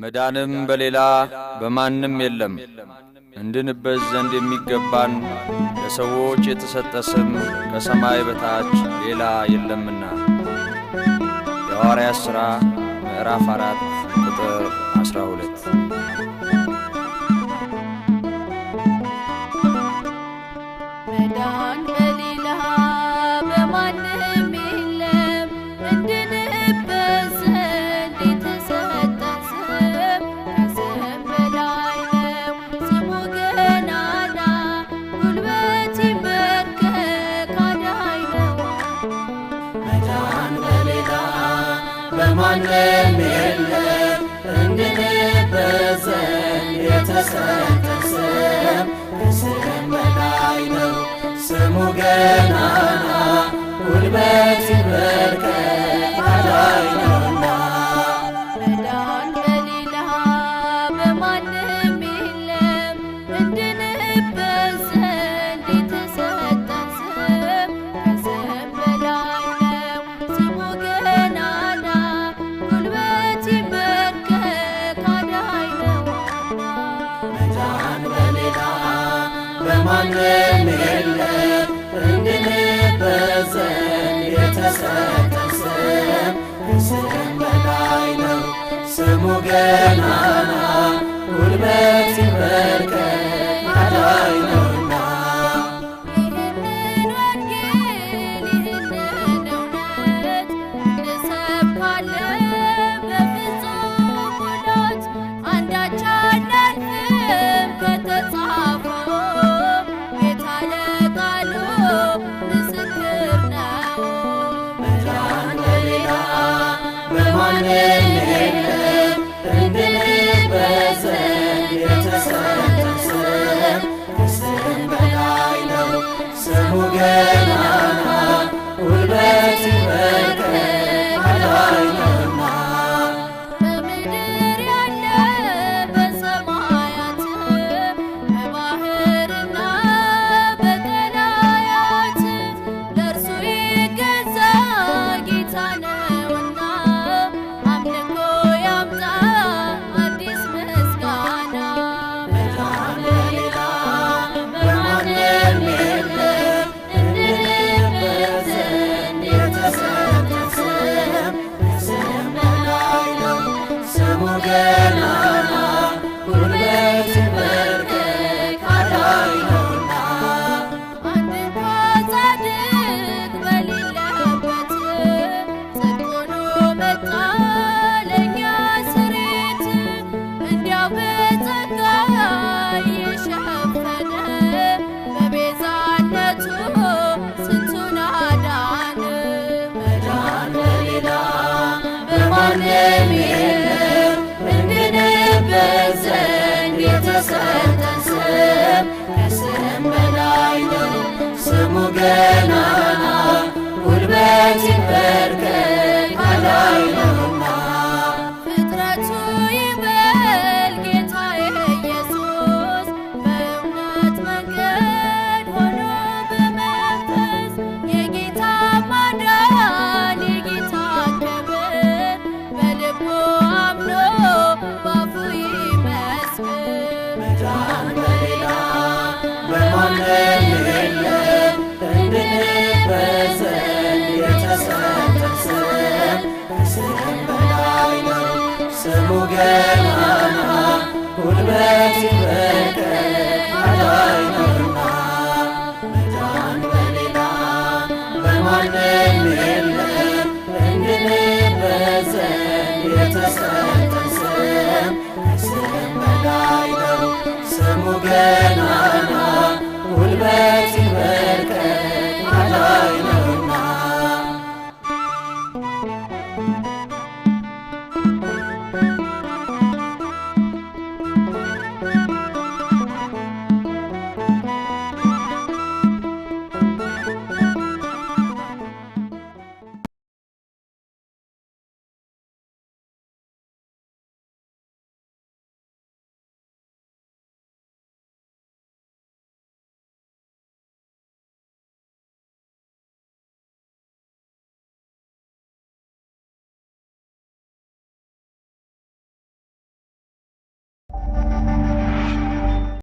መዳንም በሌላ በማንም የለም። እንድንበት ዘንድ የሚገባን ለሰዎች የተሰጠ ስም ከሰማይ በታች ሌላ የለምና። የሐዋርያት ሥራ ምዕራፍ 4 ቁጥር 12። መዳን በሌላ በማንም የለም። እንድንበት ዘንድ የተሰጠ ስም ከስም በላይ ነው። ስሙ ገናና ጉልበት ይንበርከክ አዳኝ ነው። መዳን በሌላ በማንም የለም። እንድንበት ዘንድ የተሰጠ ስም ከስም በላይ ነው። ስሙ ገናና ጉልበት ይንበርከክ አዳኝ ነውና። መዳን በሌላ በማንም የለም። እንድንበት ዘንድ የተሰጠ ስም ከስም በላይ ነው። ስሙ ገናና ጉልበት ይንበርከክ አዳኝ ነውና። መዳን በሌላ በማንም የለም። እንድንበት ዘንድ የተሰጠ ስም ከስም በላይ ነው። ስሙ ገናና ጉልበት ይንበርከክ አዳኝ ነውና። ይህንን ወንጌል ይህንን እውነት እንሰብካለን በፍጹም ሙላት። አንዳች አናልፍም ከተጻፈው ጌታ ለቃሉ ምስክር ነው። መዳን በሌላ በማንም የለም። እንድንበት ዘንድ የተሰጠ ስም ከስም በላይ ነው። ስሙ ገናና ጉልበት ይንበርከክ አዳኝ ነውና። በምድር ያለ በሰማያት በባህርና በቀላያት ለእርሱ ይገዛ ጌታ ነውና። አምልኮ ያምጣ አዲስ ምስጋና። መዳን በሌላ በማንም የለም። እንድንበት ዘንድ የተሰጠ ስም ከስም በላይ ነው። ስሙ ገናና ጉልበት ይንበርከክ አዳኝ ነውና። አንድ እንኳ ጻድቅ በሌለበት ጽድቅ ሆኖ መጣ ለእኛ ስሬት። እንዲያው በጸጋ የሸፈነ በቤዛነቱ ስንቱን አዳነ። መዳን በሌላ በማንም የለም። እንድንበት ዘንድ የተሰጠ ስም ከስም በላይ ነው። ስሙ ገናና ጉልበት ይንበርከክ አዳኝ ነውና። ፍጥረቱ ይበል ጌታዬ ኢየሱስ በእውነት መንገድ ሆኖ በመንፈስ የጌታ ማዳን የጌታ ክብር በልቡ አምኖ ባፉ ይመስክር። መዳን በሌላ በማንም የለም። እንድንበት ዘንድ የተሰጠ ስም ከስም በላይ ነው። ስሙ ገናና ጉልበት ይንበርከክ አዳኝ ነውና። መዳን በሌላ በማንም የለም። እንድንበት ዘንድ የተሰጠ ስም ከስም በላይ ነው። ስሙ ገናና ጉልበት ይንበርከክ አዳኝ